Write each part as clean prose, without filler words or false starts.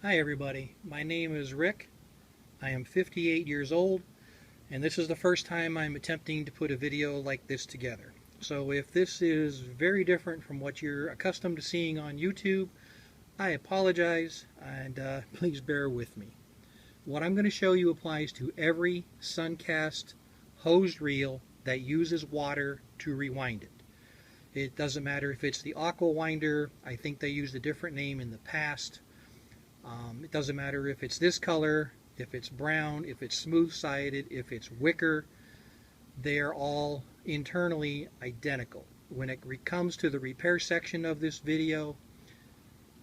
Hi everybody, my name is Rick. I am 58 years old and this is the first time I'm attempting to put a video like this together. So if this is very different from what you're accustomed to seeing on YouTube, I apologize and please bear with me. What I'm going to show you applies to every Suncast hosed reel that uses water to rewind it. It doesn't matter if it's the Aquawinder. I think they used a different name in the past. It doesn't matter if it's this color, if it's brown, if it's smooth-sided, if it's wicker. They are all internally identical. When it comes to the repair section of this video,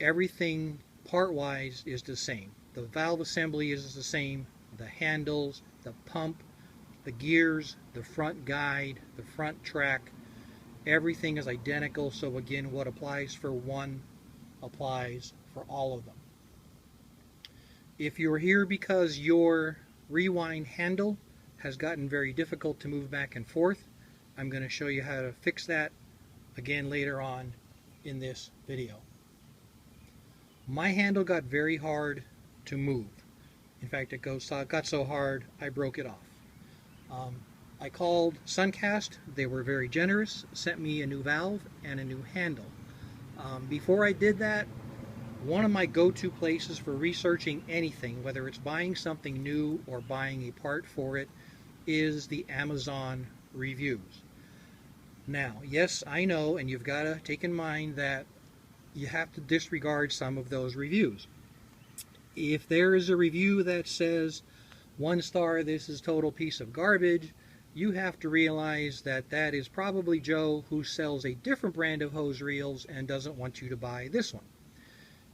everything part-wise is the same. The valve assembly is the same, the handles, the pump, the gears, the front guide, the front track, everything is identical. So again, what applies for one applies for all of them. If you're here because your rewind handle has gotten very difficult to move back and forth, I'm going to show you how to fix that again later on in this video. My handle got very hard to move. In fact, it got so hard I broke it off. I called Suncast. They were very generous, sent me a new valve and a new handle. Before I did that, one of my go-to places for researching anything, whether it's buying something new or buying a part for it, is the Amazon reviews. Now, yes, I know, and you've got to take in mind that you have to disregard some of those reviews. If there is a review that says 1 star, this is total piece of garbage, you have to realize that that is probably Joe who sells a different brand of hose reels and doesn't want you to buy this one.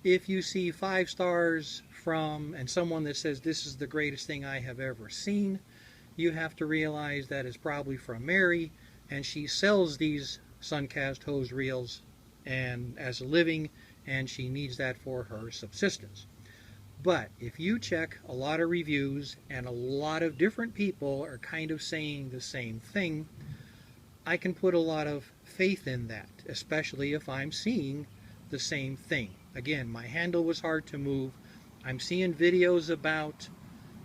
If you see 5 stars and someone that says this is the greatest thing I have ever seen, you have to realize that it's probably from Mary, and she sells these Suncast hose reels and as a living, and she needs that for her subsistence. But if you check a lot of reviews and a lot of different people are kind of saying the same thing, I can put a lot of faith in that, especially if I'm seeing the same thing. Again, my handle was hard to move. I'm seeing videos about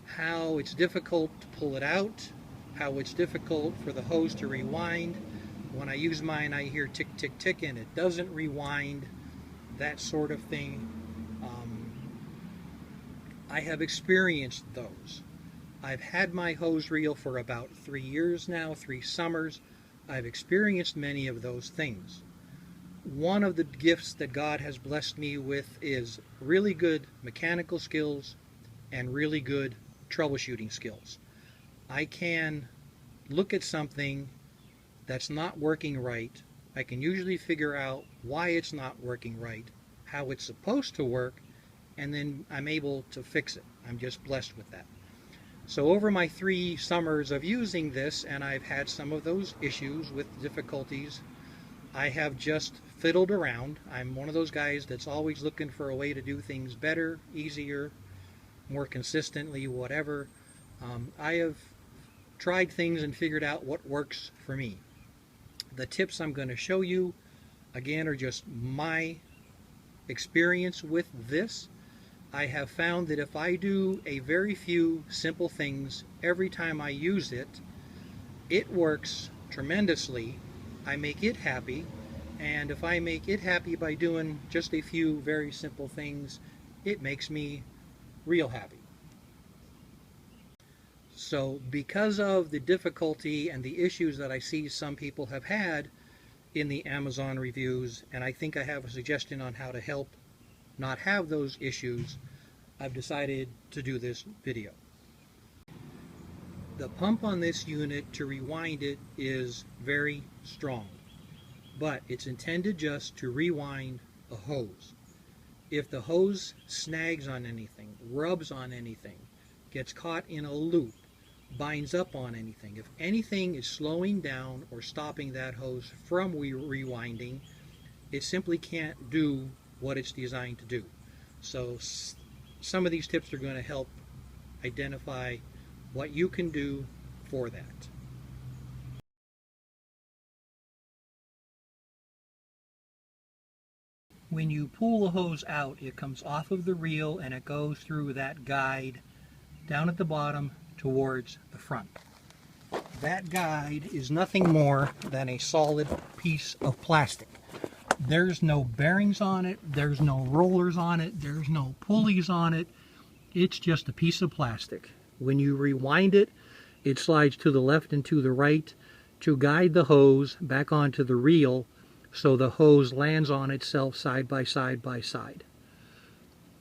how it's difficult to pull it out, how it's difficult for the hose to rewind. When I use mine, I hear tick, tick, tick, and it doesn't rewind, that sort of thing. I have experienced those. I've had my hose reel for about 3 years now, 3 summers. I've experienced many of those things. One of the gifts that God has blessed me with is really good mechanical skills and really good troubleshooting skills. I can look at something that's not working right. I can usually figure out why it's not working right, how it's supposed to work, and then I'm able to fix it. I'm just blessed with that. So over my 3 summers of using this, and I've had some of those issues with difficulties, I have just fiddled around. I'm one of those guys that's always looking for a way to do things better, easier, more consistently, whatever. I have tried things and figured out what works for me. The tips I'm going to show you, again, are just my experience with this. I have found that if I do a very few simple things every time I use it, it works tremendously. I make it happy, and if I make it happy by doing just a few very simple things, it makes me real happy. So because of the difficulty and the issues that I see some people have had in the Amazon reviews, and I think I have a suggestion on how to help not have those issues, I've decided to do this video. The pump on this unit to rewind it is very strong, but it's intended just to rewind a hose. If the hose snags on anything, rubs on anything, gets caught in a loop, binds up on anything, if anything is slowing down or stopping that hose from rewinding, it simply can't do what it's designed to do. So some of these tips are going to help identify what you can do for that. When you pull the hose out, it comes off of the reel and it goes through that guide down at the bottom towards the front. That guide is nothing more than a solid piece of plastic. There's no bearings on it, there's no rollers on it, there's no pulleys on it. It's just a piece of plastic. When you rewind it, it slides to the left and to the right to guide the hose back onto the reel so the hose lands on itself side by side by side.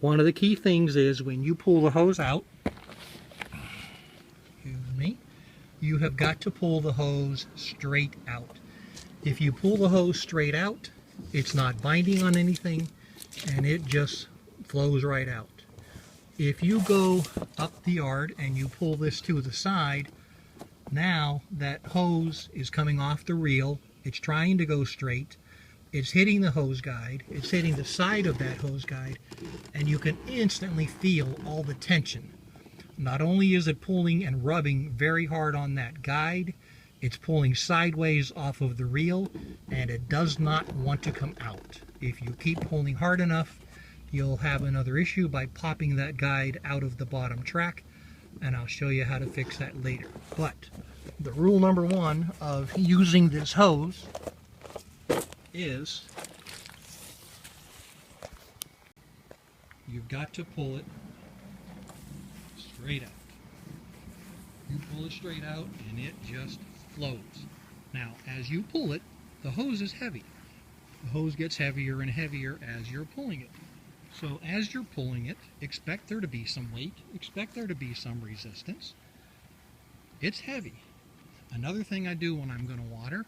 One of the key things is when you pull the hose out, you have got to pull the hose straight out. If you pull the hose straight out, it's not binding on anything and it just flows right out. If you go up the yard and you pull this to the side, now that hose is coming off the reel, it's trying to go straight, it's hitting the hose guide, it's hitting the side of that hose guide, and you can instantly feel all the tension. Not only is it pulling and rubbing very hard on that guide, it's pulling sideways off of the reel, and it does not want to come out. If you keep pulling hard enough, you'll have another issue by popping that guide out of the bottom track, and I'll show you how to fix that later. But the rule number one of using this hose is you've got to pull it straight out. You pull it straight out and it just flows. Now, as you pull it, the hose is heavy. The hose gets heavier and heavier as you're pulling it. So as you're pulling it, expect there to be some weight, expect there to be some resistance. It's heavy. Another thing I do when I'm going to water,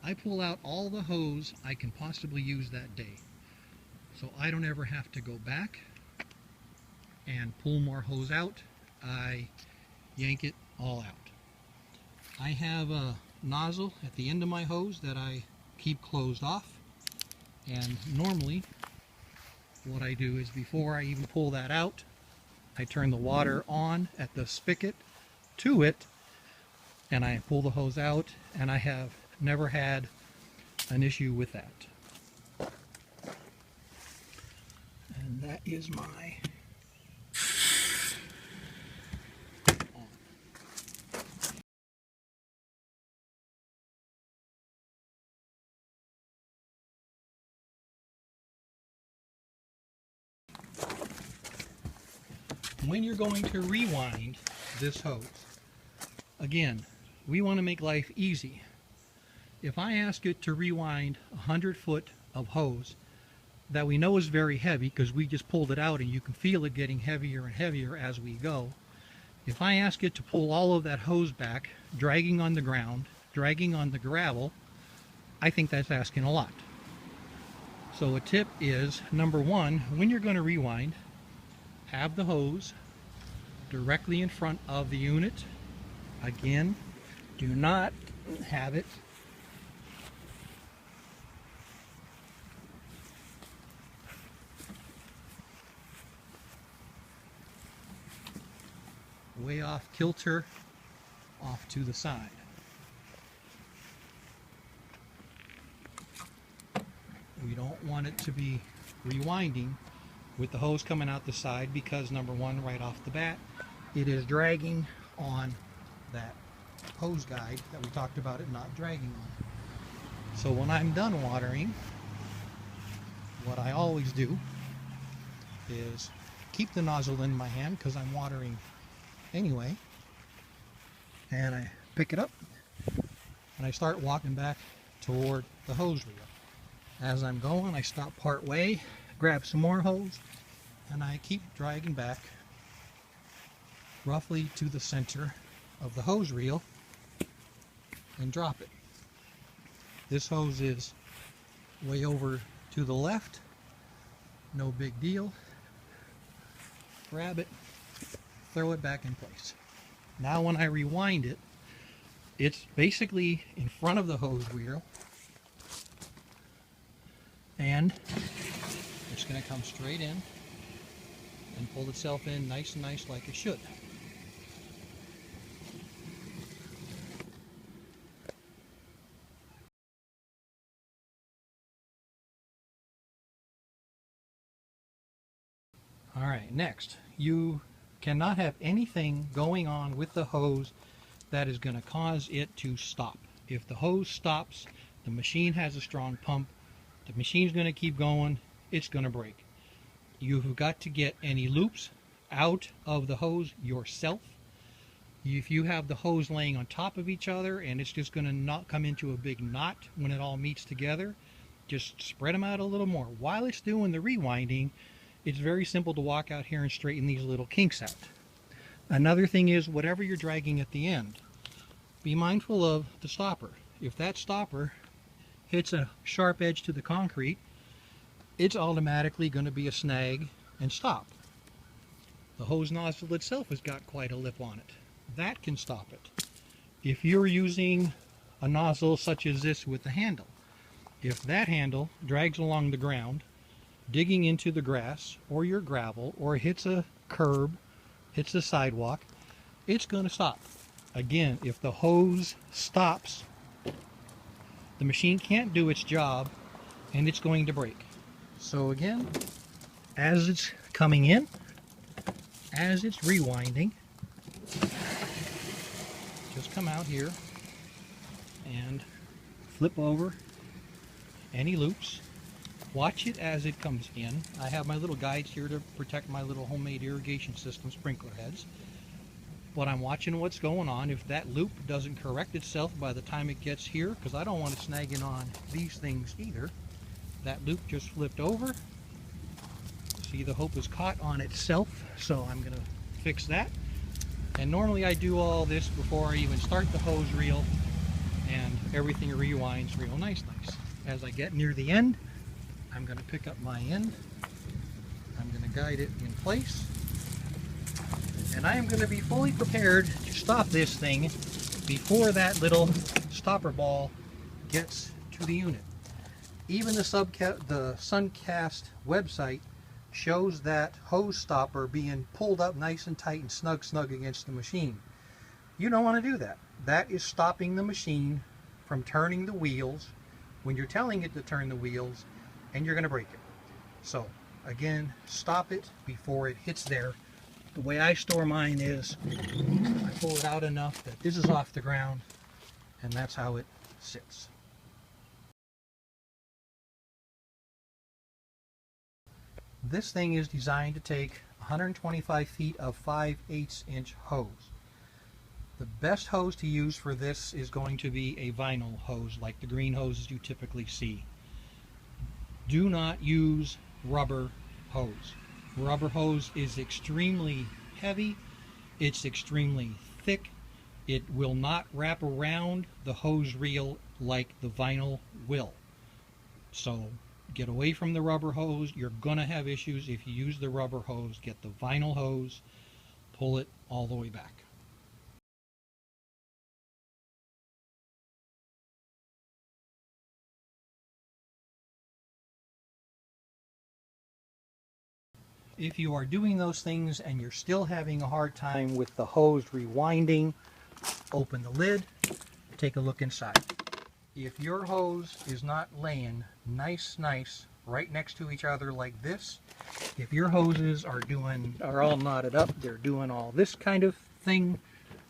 I pull out all the hose I can possibly use that day. So I don't ever have to go back and pull more hose out. I yank it all out. I have a nozzle at the end of my hose that I keep closed off, and normally what I do is before I even pull that out, I turn the water on at the spigot to it and I pull the hose out, and I have never had an issue with that. And that is my when you're going to rewind this hose, again, we want to make life easy. If I ask it to rewind 100 foot of hose that we know is very heavy because we just pulled it out and you can feel it getting heavier and heavier as we go, if I ask it to pull all of that hose back, dragging on the ground, dragging on the gravel, I think that's asking a lot. So a tip is, number one, when you're going to rewind, have the hose directly in front of the unit. Again, do not have it way off kilter, off to the side. We don't want it to be rewinding with the hose coming out the side because, number one, right off the bat, it is dragging on that hose guide that we talked about it not dragging on. So when I'm done watering, what I always do is keep the nozzle in my hand because I'm watering anyway, and I pick it up and I start walking back toward the hose reel. As I'm going, I stop part way, grab some more hose, and I keep dragging back roughly to the center of the hose reel and drop it. This hose is way over to the left, no big deal. Grab it, throw it back in place. Now when I rewind it, it's basically in front of the hose reel, and it's going to come straight in and pull itself in nice and nice like it should. Alright, next, you cannot have anything going on with the hose that is going to cause it to stop. If the hose stops, the machine has a strong pump, the machine's going to keep going, it's going to break. You've got to get any loops out of the hose yourself. If you have the hose laying on top of each other and it's just going to not come into a big knot when it all meets together, just spread them out a little more. While it's doing the rewinding, it's very simple to walk out here and straighten these little kinks out. Another thing is, whatever you're dragging at the end, be mindful of the stopper. If that stopper hits a sharp edge to the concrete, it's automatically going to be a snag and stop. The hose nozzle itself has got quite a lip on it. That can stop it. If you're using a nozzle such as this with the handle, if that handle drags along the ground, digging into the grass or your gravel, or hits a curb, hits the sidewalk, it's going to stop. Again, if the hose stops, the machine can't do its job and it's going to break. So again, as it's coming in, as it's rewinding, just come out here and flip over any loops. Watch it as it comes in. I have my little guides here to protect my little homemade irrigation system sprinkler heads. But I'm watching what's going on. If that loop doesn't correct itself by the time it gets here, because I don't want it snagging on these things either. That loop just flipped over. See, the hose is caught on itself, so I'm going to fix that. And normally I do all this before I even start the hose reel, and everything rewinds real nice. As I get near the end, I'm going to pick up my end, I'm going to guide it in place, and I am going to be fully prepared to stop this thing before that little stopper ball gets to the unit. Even the Suncast website shows that hose stopper being pulled up nice and tight and snug against the machine. You don't want to do that. That is stopping the machine from turning the wheels when you're telling it to turn the wheels, and you're going to break it. So again, stop it before it hits there. The way I store mine is I pull it out enough that this is off the ground, and that's how it sits. This thing is designed to take 125 feet of 5/8 inch hose. The best hose to use for this is going to be a vinyl hose, like the green hoses you typically see. Do not use rubber hose. Rubber hose is extremely heavy, it's extremely thick, it will not wrap around the hose reel like the vinyl will. So get away from the rubber hose. You're gonna have issues if you use the rubber hose. Get the vinyl hose, pull it all the way back. If you are doing those things and you're still having a hard time with the hose rewinding, open the lid, take a look inside. If your hose is not laying nice right next to each other like this, if your hoses are all knotted up, they're doing all this kind of thing,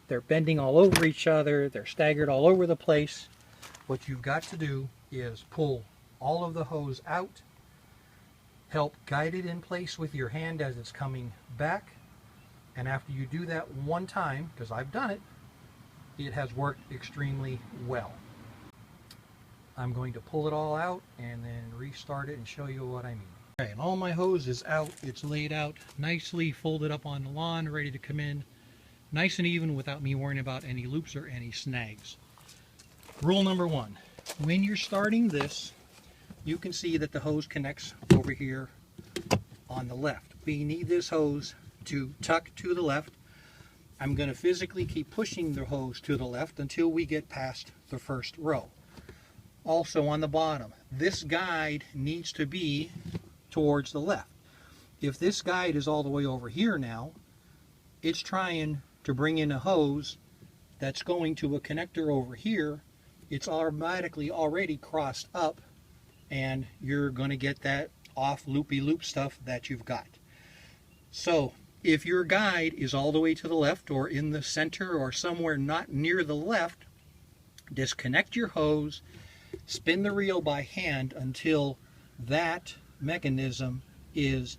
they're bending all over each other, they're staggered all over the place, what you've got to do is pull all of the hose out, help guide it in place with your hand as it's coming back, and after you do that one time, because I've done it, it has worked extremely well. I'm going to pull it all out and then restart it and show you what I mean. Okay, and all my hose is out. It's laid out nicely, folded up on the lawn, ready to come in nice and even without me worrying about any loops or any snags. Rule number one, when you're starting this, you can see that the hose connects over here on the left. We need this hose to tuck to the left. I'm going to physically keep pushing the hose to the left until we get past the first row. Also on the bottom, this guide needs to be towards the left. If this guide is all the way over here now, it's trying to bring in a hose that's going to a connector over here. It's automatically already crossed up, and you're going to get that off loopy-loop stuff that you've got. So if your guide is all the way to the left or in the center or somewhere not near the left, disconnect your hose, spin the reel by hand until that mechanism is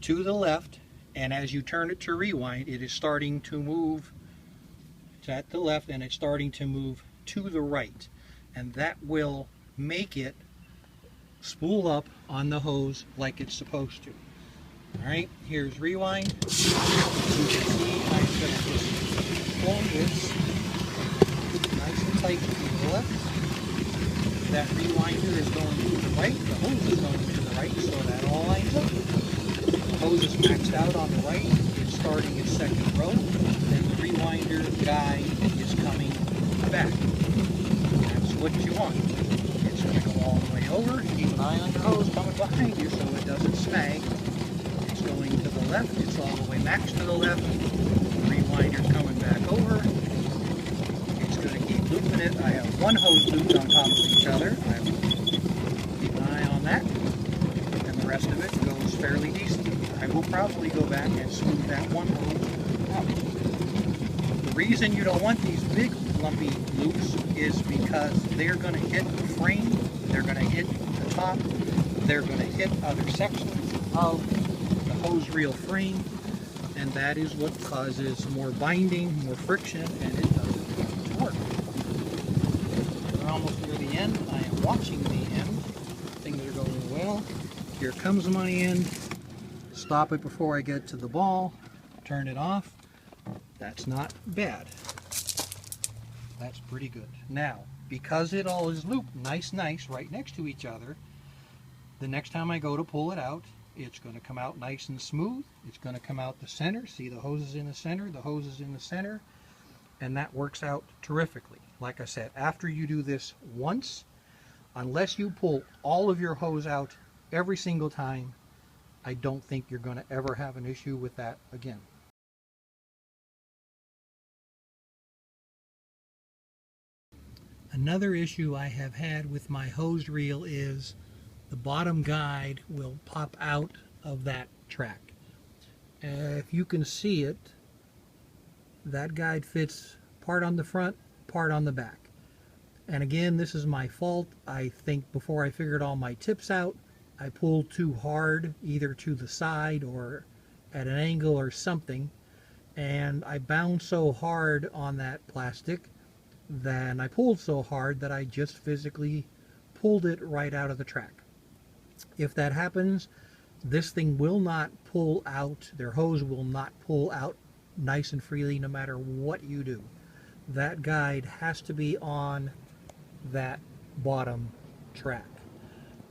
to the left, and as you turn it to rewind, it is starting to move. It's at the left and it's starting to move to the right, and that will make it spool up on the hose like it's supposed to. Alright, here's rewind. You can see I'm going to just pull this nice and tight to the left. That rewinder is going to the right, the hose is going to the right, so that all lines up. The hose is maxed out on the right, it's starting its second row, then the rewinder guide is coming back. That's what you want. It's going to go all the way over. Keep an eye on your hose coming behind you so it doesn't snag. It's going to the left, it's all the way maxed to the left. The rewinder's coming back over. Looping it. I have one hose looped on top of each other. I will keep an eye on that, and the rest of it goes fairly decently. I will probably go back and smooth that one hose out. The reason you don't want these big lumpy loops is because they're going to hit the frame, they're going to hit the top, they're going to hit other sections of the hose reel frame, and that is what causes more binding, more friction, and it doesn't work. Almost near the end. I am watching the end. Things are going well. Here comes my end. Stop it before I get to the ball. Turn it off. That's not bad. That's pretty good. Now, because it all is looped nice right next to each other, the next time I go to pull it out, it's going to come out nice and smooth. It's going to come out the center. See, the hose is in the center, the hose is in the center, and that works out terrifically. Like I said, after you do this once, unless you pull all of your hose out every single time, I don't think you're going to ever have an issue with that again. Another issue I have had with my hose reel is the bottom guide will pop out of that track. If you can see it, that guide fits part on the front, part on the back. And again, this is my fault. I think before I figured all my tips out, I pulled too hard, either to the side or at an angle or something, and I bound so hard on that plastic, then I pulled so hard that I just physically pulled it right out of the track. If that happens, this thing will not pull out, their hose will not pull out nice and freely no matter what you do. That guide has to be on that bottom track.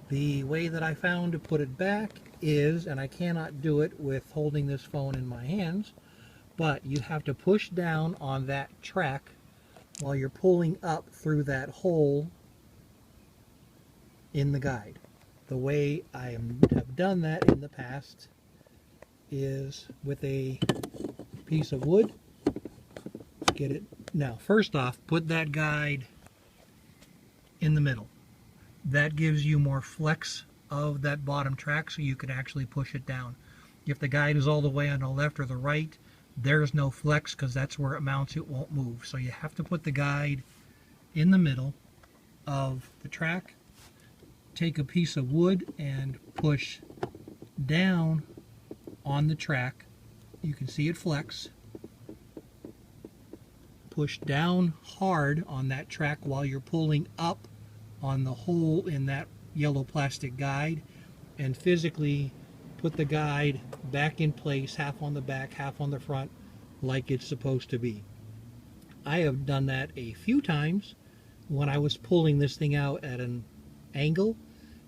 The way that I found to put it back is, and I cannot do it with holding this phone in my hands, but you have to push down on that track while you're pulling up through that hole in the guide. The way I have done that in the past is with a piece of wood. Get it. Now, first off, put that guide in the middle. That gives you more flex of that bottom track so you can actually push it down. If the guide is all the way on the left or the right, there's no flex because that's where it mounts, it won't move. So you have to put the guide in the middle of the track. Take a piece of wood and push down on the track. You can see it flex. Push down hard on that track while you're pulling up on the hole in that yellow plastic guide, and physically put the guide back in place, half on the back, half on the front, like it's supposed to be. I have done that a few times when I was pulling this thing out at an angle,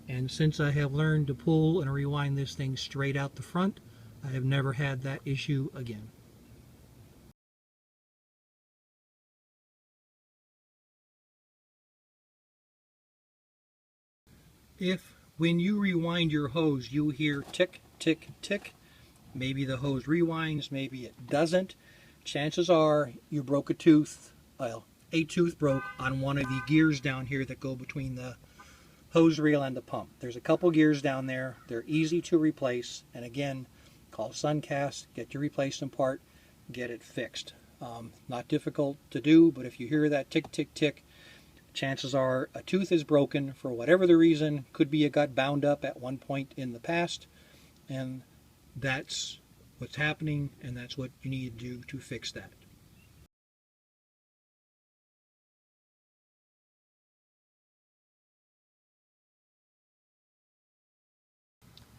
and since I have learned to pull and rewind this thing straight out the front, I have never had that issue again. If when you rewind your hose you hear tick, tick, tick, maybe the hose rewinds, maybe it doesn't, chances are you broke a tooth. Well, a tooth broke on one of the gears down here that go between the hose reel and the pump. There's a couple gears down there. They're easy to replace, and again, call Suncast, get your replacement part, get it fixed. Not difficult to do, but if you hear that tick, tick, tick, chances are a tooth is broken for whatever the reason. Could be it got bound up at one point in the past, and that's what's happening, and that's what you need to do to fix that.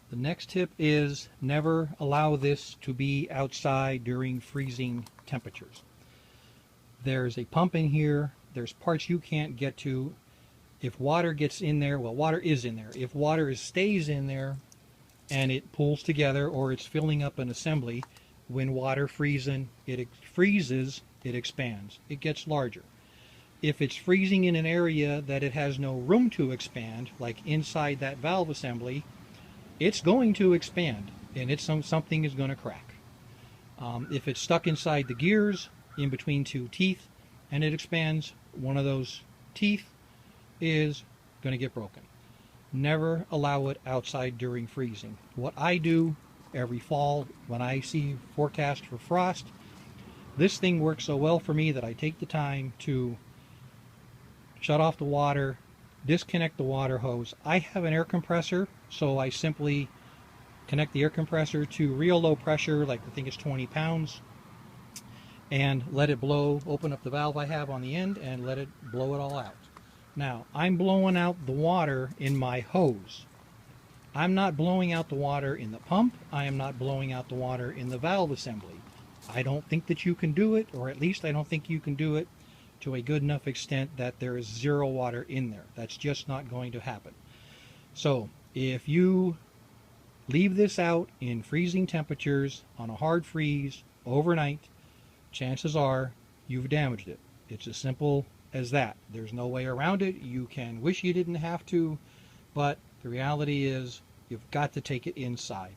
The next tip is never allow this to be outside during freezing temperatures. There's a pump in here. There's parts you can't get to. If water gets in there, well, water is in there. If water stays in there and it pulls together or it's filling up an assembly, when water freezes, it expands. It gets larger. If it's freezing in an area that it has no room to expand, like inside that valve assembly, it's going to expand, and something is going to crack. If it's stuck inside the gears, in between two teeth, and it expands, one of those teeth is going to get broken. Never allow it outside during freezing. What I do every fall when I see forecast for frost, this thing works so well for me that I take the time to shut off the water, disconnect the water hose. I have an air compressor, so I simply connect the air compressor to real low pressure, like I think it's 20 pounds, and let it blow, open up the valve I have on the end, and let it blow it all out. Now, I'm blowing out the water in my hose. I'm not blowing out the water in the pump. I am not blowing out the water in the valve assembly. I don't think that you can do it, or at least I don't think you can do it to a good enough extent that there is zero water in there. That's just not going to happen. So, if you leave this out in freezing temperatures on a hard freeze overnight, chances are you've damaged it. It's as simple as that. There's no way around it. You can wish you didn't have to, but the reality is you've got to take it inside.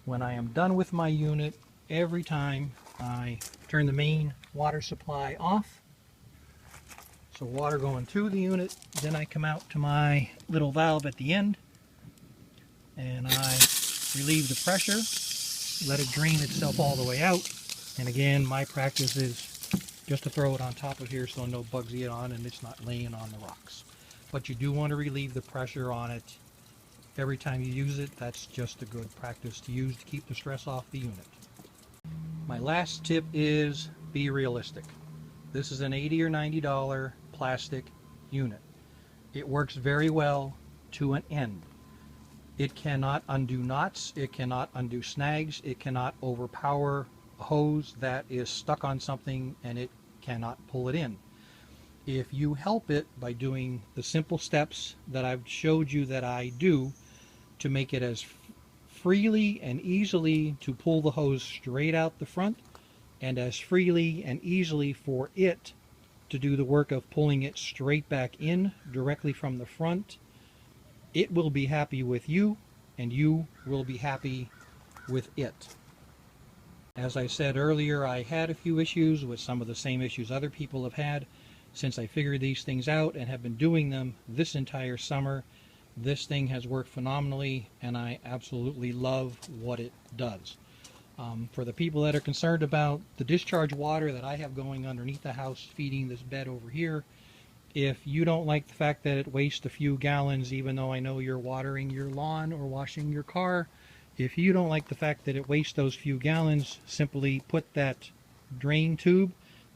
When I am done with my unit, every time I turn the main water supply off, so water going to the unit, then I come out to my little valve at the end and I relieve the pressure, let it drain itself all the way out. And again, my practice is just to throw it on top of here so no bugs get on and it's not laying on the rocks. But you do want to relieve the pressure on it every time you use it. That's just a good practice to use to keep the stress off the unit. My last tip is be realistic. This is an $80 or $90 plastic unit. It works very well to an end. It cannot undo knots, it cannot undo snags, it cannot overpower a hose that is stuck on something and it cannot pull it in. If you help it by doing the simple steps that I've showed you that I do to make it as freely and easily to pull the hose straight out the front, and as freely and easily for it to do the work of pulling it straight back in directly from the front, it will be happy with you and you will be happy with it. As I said earlier, I had a few issues with some of the same issues other people have had. Since I figured these things out and have been doing them this entire summer, this thing has worked phenomenally and I absolutely love what it does. For the people that are concerned about the discharge water that I have going underneath the house feeding this bed over here, if you don't like the fact that it wastes a few gallons, even though I know you're watering your lawn or washing your car, if you don't like the fact that it wastes those few gallons, simply put that drain tube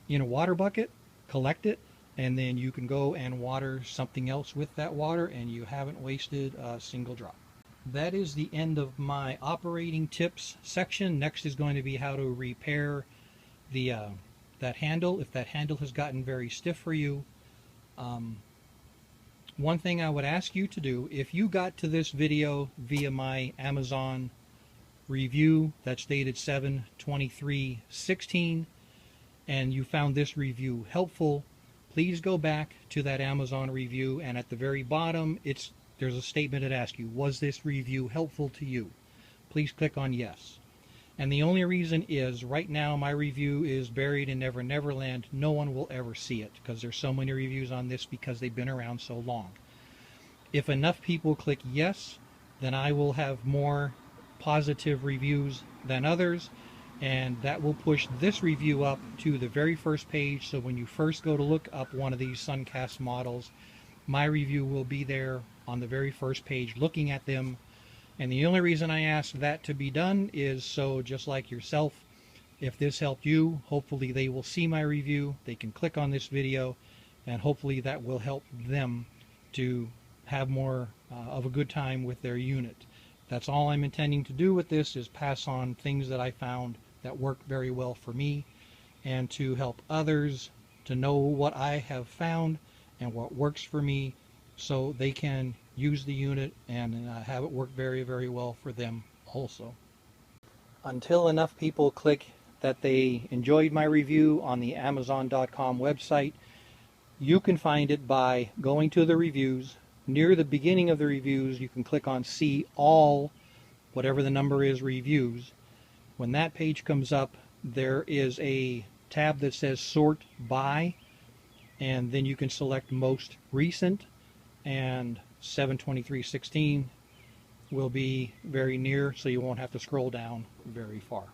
in a water bucket, collect it, and then you can go and water something else with that water and you haven't wasted a single drop. That is the end of my operating tips section. Next is going to be how to repair the that handle, if that handle has gotten very stiff for you. One thing I would ask you to do, if you got to this video via my Amazon review that's dated 7/23/16 and you found this review helpful, please go back to that Amazon review, and at the very bottom there's a statement that asks you, was this review helpful to you? Please click on yes. And the only reason is right now my review is buried in Never Never Land. No one will ever see it because there's so many reviews on this because they've been around so long. If enough people click yes, then I will have more positive reviews than others, and that will push this review up to the very first page. So when you first go to look up one of these Suncast models, my review will be there on the very first page looking at them. And the only reason I ask that to be done is so, just like yourself, if this helped you, hopefully they will see my review, they can click on this video, and hopefully that will help them to have more of a good time with their unit. That's all I'm intending to do with this, is pass on things that I found that work very well for me, and to help others to know what I have found and what works for me, so they can use the unit and have it work very, very well for them also. Until enough people click that they enjoyed my review on the Amazon.com website, you can find it by going to the reviews. Near the beginning of the reviews, you can click on See All, whatever the number is, reviews. When that page comes up, there is a tab that says Sort By, and then you can select Most Recent, and 7/23/16 will be very near, so you won't have to scroll down very far.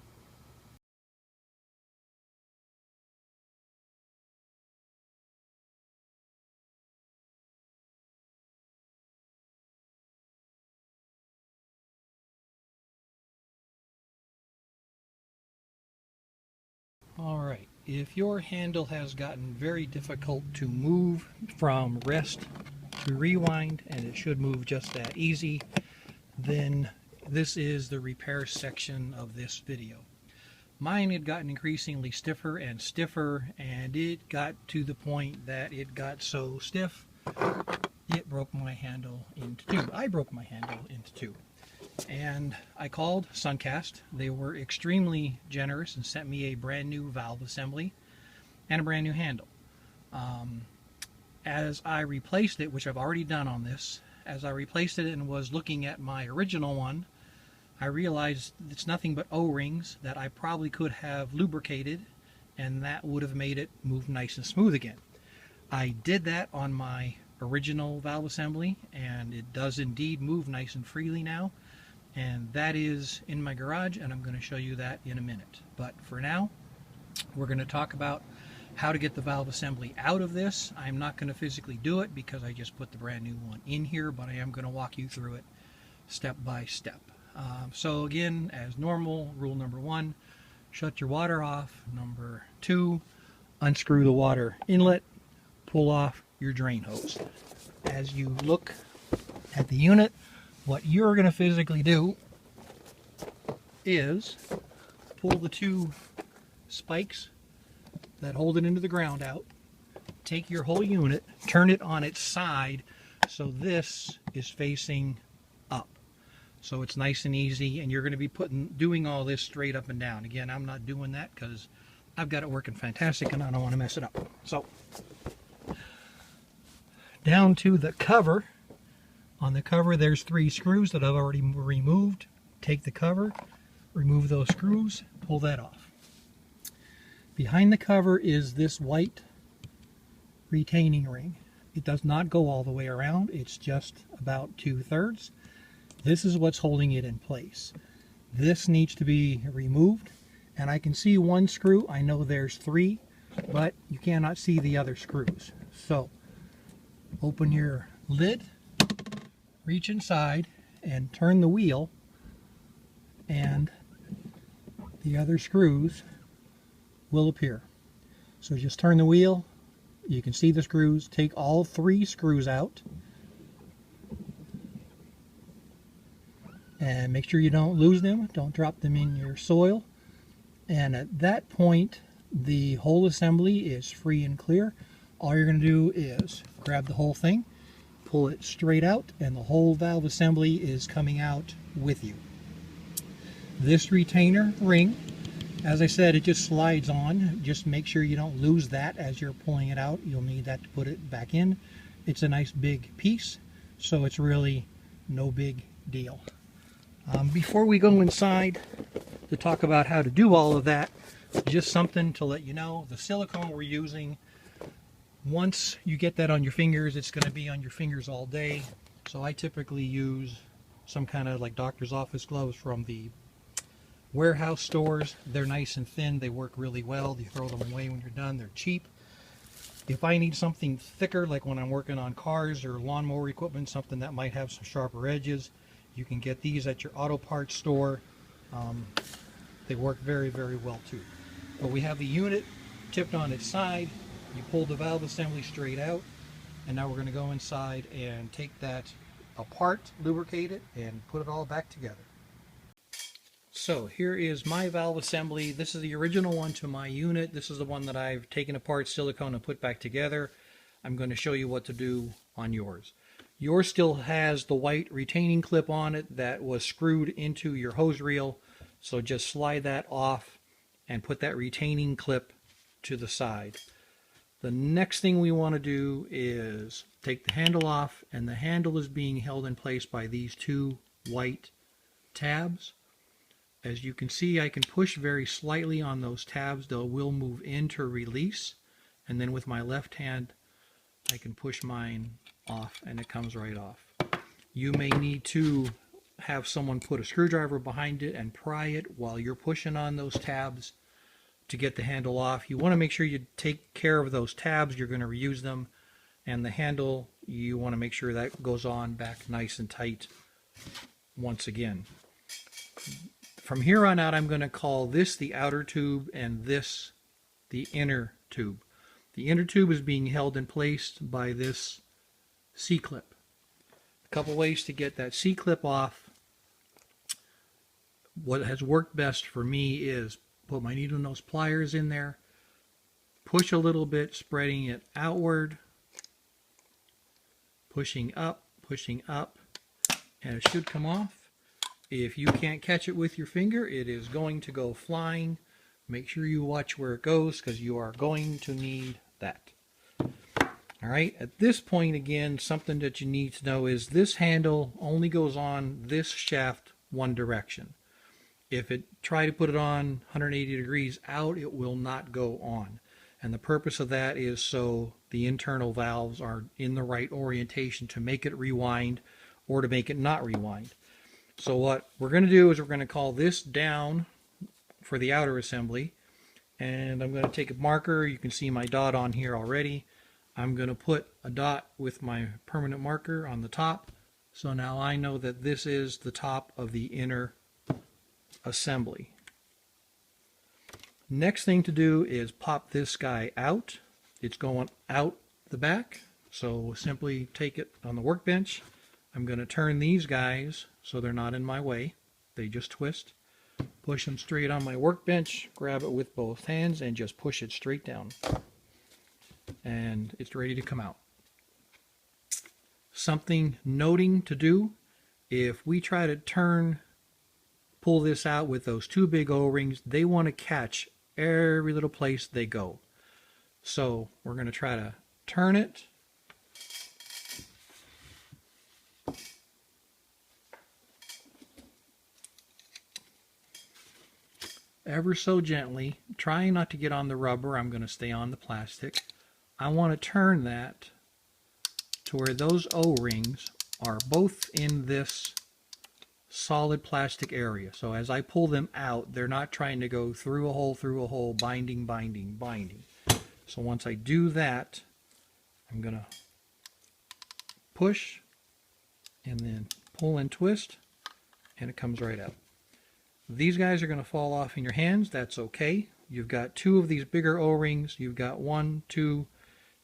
Alright, if your handle has gotten very difficult to move from rest to rewind, and it should move just that easy, then this is the repair section of this video. Mine had gotten increasingly stiffer and stiffer, and it got to the point that it got so stiff it broke my handle into two. I broke my handle into two. And I called Suncast. They were extremely generous and sent me a brand new valve assembly and a brand new handle. As I replaced it, which I've already done on this, as I replaced it and was looking at my original one, I realized it's nothing but O-rings that I probably could have lubricated, and that would have made it move nice and smooth again. I did that on my original valve assembly, and it does indeed move nice and freely now. And that is in my garage, and I'm going to show you that in a minute. But for now, we're going to talk about how to get the valve assembly out of this. I'm not going to physically do it because I just put the brand new one in here, but I am going to walk you through it step by step. So again, as normal, rule number 1, shut your water off. Number 2, unscrew the water inlet, pull off your drain hose. As you look at the unit, what you're going to physically do is pull the 2 spikes that hold it into the ground out, take your whole unit, turn it on its side so this is facing up. So it's nice and easy, and you're going to be doing all this straight up and down. Again, I'm not doing that because I've got it working fantastic and I don't want to mess it up. So down to the cover. On the cover, there's 3 screws that I've already removed. Take the cover, remove those screws, pull that off. Behind the cover is this white retaining ring. It does not go all the way around. It's just about 2/3. This is what's holding it in place. This needs to be removed, and I can see 1 screw. I know there's 3, but you cannot see the other screws. So open your lid, reach inside and turn the wheel, and the other screws will appear. So just turn the wheel, you can see the screws. Take all 3 screws out and make sure you don't lose them, don't drop them in your soil. And at that point, the whole assembly is free and clear. All you're going to do is grab the whole thing, pull it straight out, and the whole valve assembly is coming out with you. This retainer ring, as I said, it just slides on. Just make sure you don't lose that as you're pulling it out. You'll need that to put it back in. It's a nice big piece, so it's really no big deal. Before we go inside to talk about how to do all of that, just something to let you know. The silicone we're using, once you get that on your fingers, it's going to be on your fingers all day. So I typically use some kind of like doctor's office gloves from the warehouse stores. They're nice and thin. They work really well. You throw them away when you're done. They're cheap. If I need something thicker, like when I'm working on cars or lawnmower equipment, something that might have some sharper edges, you can get these at your auto parts store. They work very, very well too. But we have the unit tipped on its side. You pull the valve assembly straight out, and now we're going to go inside and take that apart, lubricate it, and put it all back together. So here is my valve assembly. This is the original one to my unit. This is the one that I've taken apart, silicone, and put back together. I'm going to show you what to do on yours. Yours still has the white retaining clip on it that was screwed into your hose reel. So just slide that off and put that retaining clip to the side. The next thing we want to do is take the handle off, and the handle is being held in place by these two white tabs. As you can see, I can push very slightly on those tabs. They will move in to release, and then with my left hand I can push mine off and it comes right off. You may need to have someone put a screwdriver behind it and pry it while you're pushing on those tabs to get the handle off. You want to make sure you take care of those tabs. You're going to reuse them, and the handle, you want to make sure that goes on back nice and tight once again. From here on out, I'm going to call this the outer tube and this the inner tube. The inner tube is being held in place by this C-clip. A couple ways to get that C-clip off. What has worked best for me is put my needle nose pliers in there, push a little bit, spreading it outward, pushing up, and it should come off. If you can't catch it with your finger, it is going to go flying. Make sure you watch where it goes, because you are going to need that. Alright, at this point again, something that you need to know is this handle only goes on this shaft one direction. If it try to put it on 180 degrees out, it will not go on. And the purpose of that is so the internal valves are in the right orientation to make it rewind or to make it not rewind. So what we're going to do is we're going to call this down for the outer assembly, and I'm going to take a marker. You can see my dot on here already. I'm going to put a dot with my permanent marker on the top, so now I know that this is the top of the inner assembly. Next thing to do is pop this guy out. It's going out the back, so simply take it on the workbench. I'm going to turn these guys so they're not in my way. They just twist. Push them straight on my workbench, grab it with both hands, and just push it straight down. And it's ready to come out. Something noting to do, if we try to pull this out with those two big O-rings, they want to catch every little place they go. So we're going to try to turn it. Ever so gently, trying not to get on the rubber. I'm going to stay on the plastic. I want to turn that to where those O-rings are both in this solid plastic area. So as I pull them out, they're not trying to go through a hole, binding. So once I do that, I'm going to push and then pull and twist, and it comes right out. These guys are going to fall off in your hands. That's okay. You've got two of these bigger O-rings. You've got 1, 2,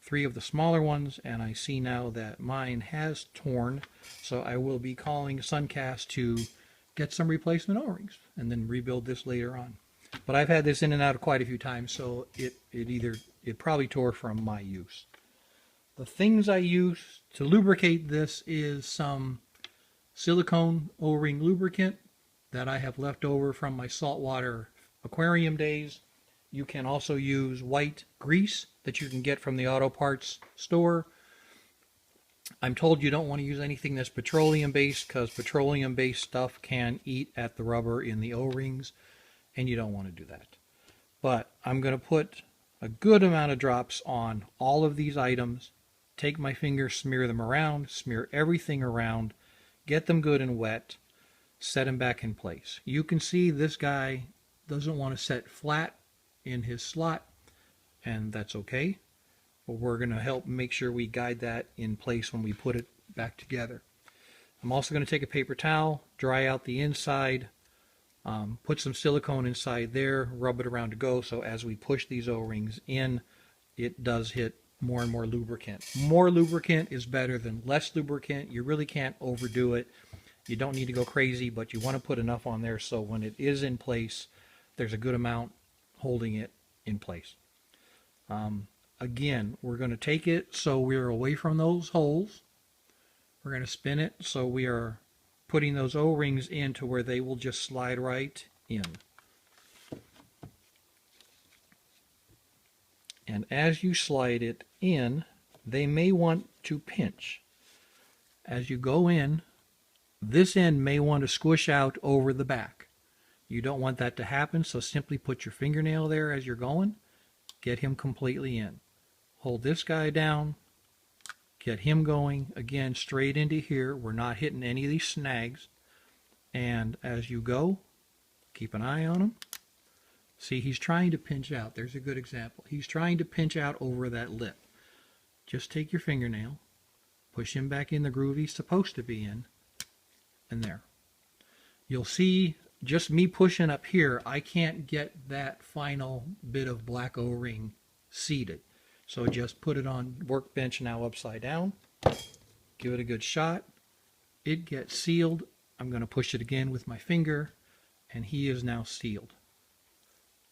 3 of the smaller ones, and I see now that mine has torn. So I will be calling Suncast to get some replacement O-rings and then rebuild this later on. But I've had this in and out quite a few times, so it probably tore from my use. The things I use to lubricate this is some silicone O-ring lubricant that I have left over from my saltwater aquarium days. You can also use white grease that you can get from the auto parts store. I'm told you don't want to use anything that's petroleum based, because petroleum based stuff can eat at the rubber in the O-rings, and you don't want to do that. But I'm going to put a good amount of drops on all of these items, take my finger, smear them around, smear everything around, get them good and wet, set them back in place. You can see this guy doesn't want to set flat in his slot, and that's okay. But we're going to help make sure we guide that in place when we put it back together. I'm also going to take a paper towel, dry out the inside, put some silicone inside there, rub it around to go, so as we push these O-rings in, it does hit more and more lubricant. More lubricant is better than less lubricant. You really can't overdo it. You don't need to go crazy, but you want to put enough on there so when it is in place, there's a good amount holding it in place. Again, we're going to take it so we're away from those holes. We're going to spin it so we are putting those O-rings in to where they will just slide right in. And as you slide it in, they may want to pinch. As you go in, this end may want to squish out over the back. You don't want that to happen, so simply put your fingernail there as you're going. Get him completely in. Hold this guy down. Get him going, again, straight into here. We're not hitting any of these snags. And as you go, keep an eye on him. See, he's trying to pinch out. There's a good example. He's trying to pinch out over that lip. Just take your fingernail, push him back in the groove he's supposed to be in, and there. You'll see, just me pushing up here, I can't get that final bit of black O-ring seated. So just put it on workbench now upside down. Give it a good shot. It gets sealed. I'm going to push it again with my finger, and he is now sealed.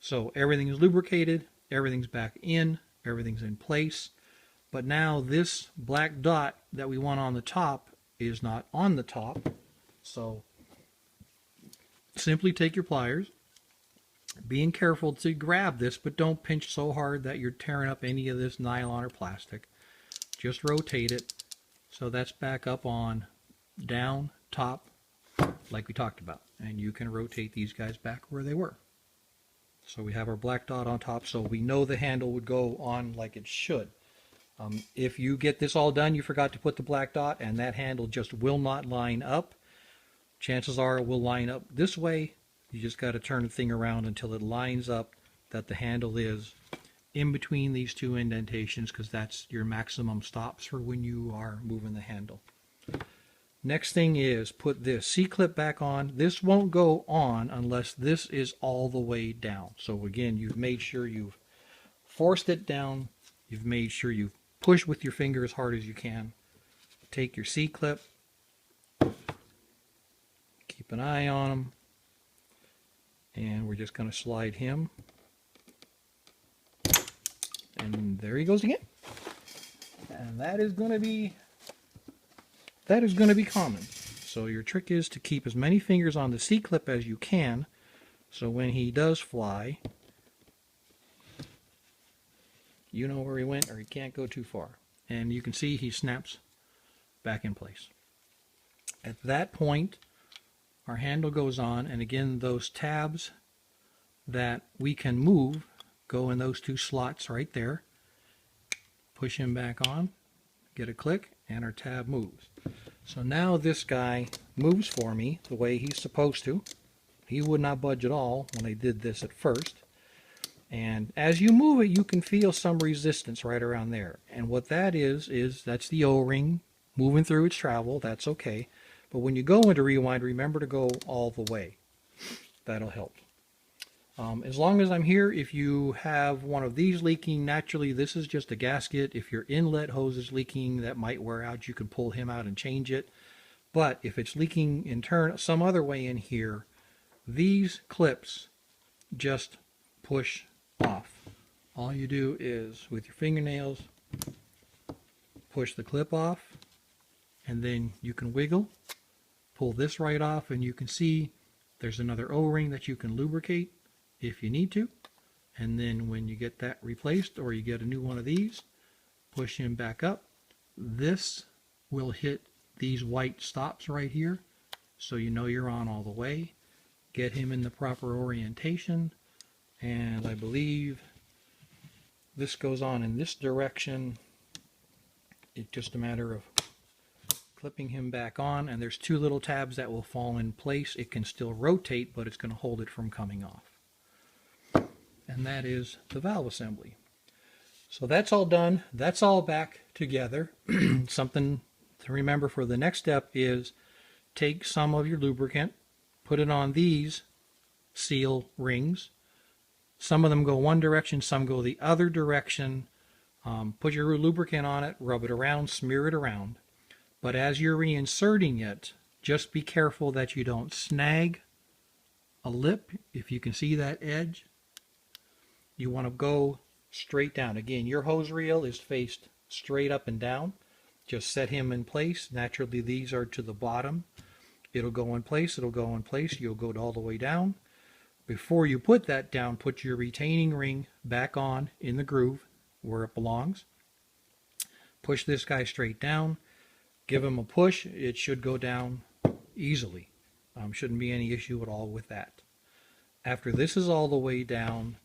So everything is lubricated, everything's back in, everything's in place. But now this black dot that we want on the top is not on the top. So simply take your pliers, being careful to grab this, but don't pinch so hard that you're tearing up any of this nylon or plastic. Just rotate it so that's back up on, down, top, like we talked about. And you can rotate these guys back where they were. So we have our black dot on top, so we know the handle would go on like it should. If you get this all done, you forgot to put the black dot, and that handle just will not line up, chances are it will line up this way. You just got to turn the thing around until it lines up that the handle is in between these two indentations, because that's your maximum stops for when you are moving the handle. Next thing is put this C-clip back on. This won't go on unless this is all the way down. So again, you've made sure you've forced it down. You've made sure you've pushed with your finger as hard as you can. Take your C-clip. Keep an eye on him. And we're just going to slide him. And there he goes again. And that is going to be common. So your trick is to keep as many fingers on the C-clip as you can, so when he does fly, you know where he went, or he can't go too far. And you can see he snaps back in place. At that point, our handle goes on, and again, those tabs that we can move go in those two slots right there. Push him back on, get a click, and our tab moves. So now this guy moves for me the way he's supposed to. He would not budge at all when I did this at first. And as you move it, you can feel some resistance right around there. And what that is that's the O-ring moving through its travel. That's okay. But when you go into rewind, remember to go all the way. That'll help. As long as I'm here, if you have one of these leaking, naturally this is just a gasket. If your inlet hose is leaking, that might wear out. You can pull him out and change it. But if it's leaking in turn some other way in here, these clips just push off. All you do is with your fingernails push the clip off, and then you can wiggle, pull this right off, and you can see there's another O-ring that you can lubricate if you need to. And then when you get that replaced, or you get a new one of these, push him back up. This will hit these white stops right here, so you know you're on all the way. Get him in the proper orientation, and I believe this goes on in this direction. It's just a matter of clipping him back on, and there's two little tabs that will fall in place. It can still rotate, but it's going to hold it from coming off. And that is the valve assembly. So that's all done. That's all back together. Something to remember for the next step is take some of your lubricant, put it on these seal rings. Some of them go one direction, some go the other direction. Put your lubricant on it, rub it around, smear it around. But as you're reinserting it, just be careful that you don't snag a lip. If you can see that edge, you want to go straight down. Again, your hose reel is faced straight up and down. Just set him in place. Naturally, these are to the bottom. It'll go in place, it'll go in place, you'll go all the way down. Before you put that down, put your retaining ring back on in the groove where it belongs. Push this guy straight down. Give him a push. It should go down easily. Shouldn't be any issue at all with that. After this is all the way down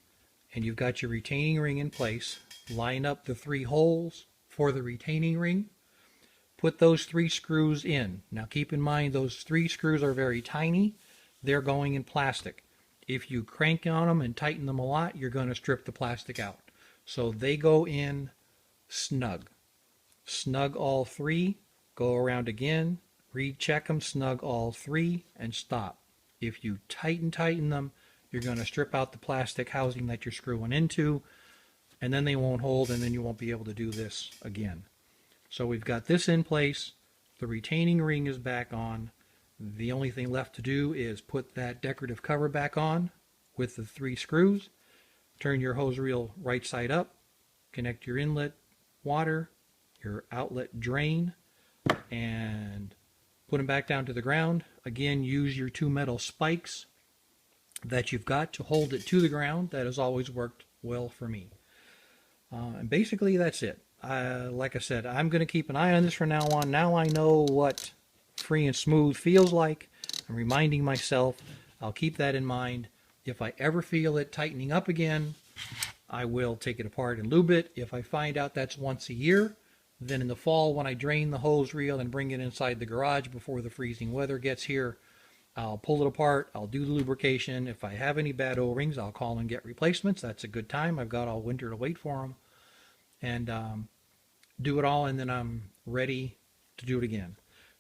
and you've got your retaining ring in place, line up the 3 holes for the retaining ring. Put those 3 screws in. Now keep in mind those 3 screws are very tiny. They're going in plastic. If you crank on them and tighten them a lot, you're going to strip the plastic out. So they go in snug. Snug all 3, go around again, recheck them, snug all 3, and stop. If you tighten them, you're going to strip out the plastic housing that you're screwing into, and then they won't hold, and then you won't be able to do this again. So we've got this in place. The retaining ring is back on. The only thing left to do is put that decorative cover back on with the 3 screws. Turn your hose reel right side up. Connect your inlet water, your outlet drain, and put them back down to the ground. Again, use your 2 metal spikes that you've got to hold it to the ground. That has always worked well for me. And basically that's it. Like I said, I'm going to keep an eye on this from now on. Now I know what free and smooth feels like. I'm reminding myself. I'll keep that in mind. If I ever feel it tightening up again, I will take it apart and lube it. If I find out that's once a year, then in the fall when I drain the hose reel and bring it inside the garage before the freezing weather gets here, I'll pull it apart, I'll do the lubrication. If I have any bad O-rings, I'll call and get replacements. That's a good time. I've got all winter to wait for them. And do it all, and then I'm ready to do it again.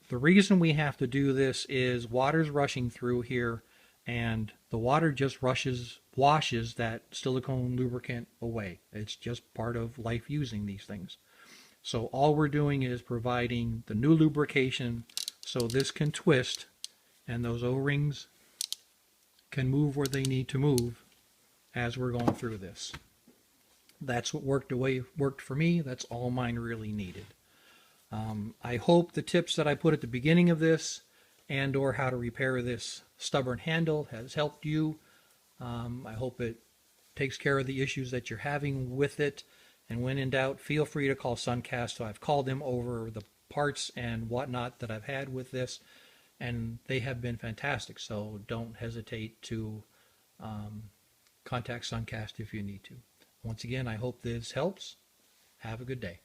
The reason we have to do this is water's rushing through here, and the water just washes that silicone lubricant away. It's just part of life using these things. So all we're doing is providing the new lubrication so this can twist and those O-rings can move where they need to move as we're going through this. That's what worked for me. That's all mine really needed. I hope the tips that I put at the beginning of this and or how to repair this stubborn handle has helped you. I hope it takes care of the issues that you're having with it. And when in doubt, feel free to call Suncast. So I've called them over the parts and whatnot that I've had with this, and they have been fantastic. So don't hesitate to contact Suncast if you need to. Once again, I hope this helps. Have a good day.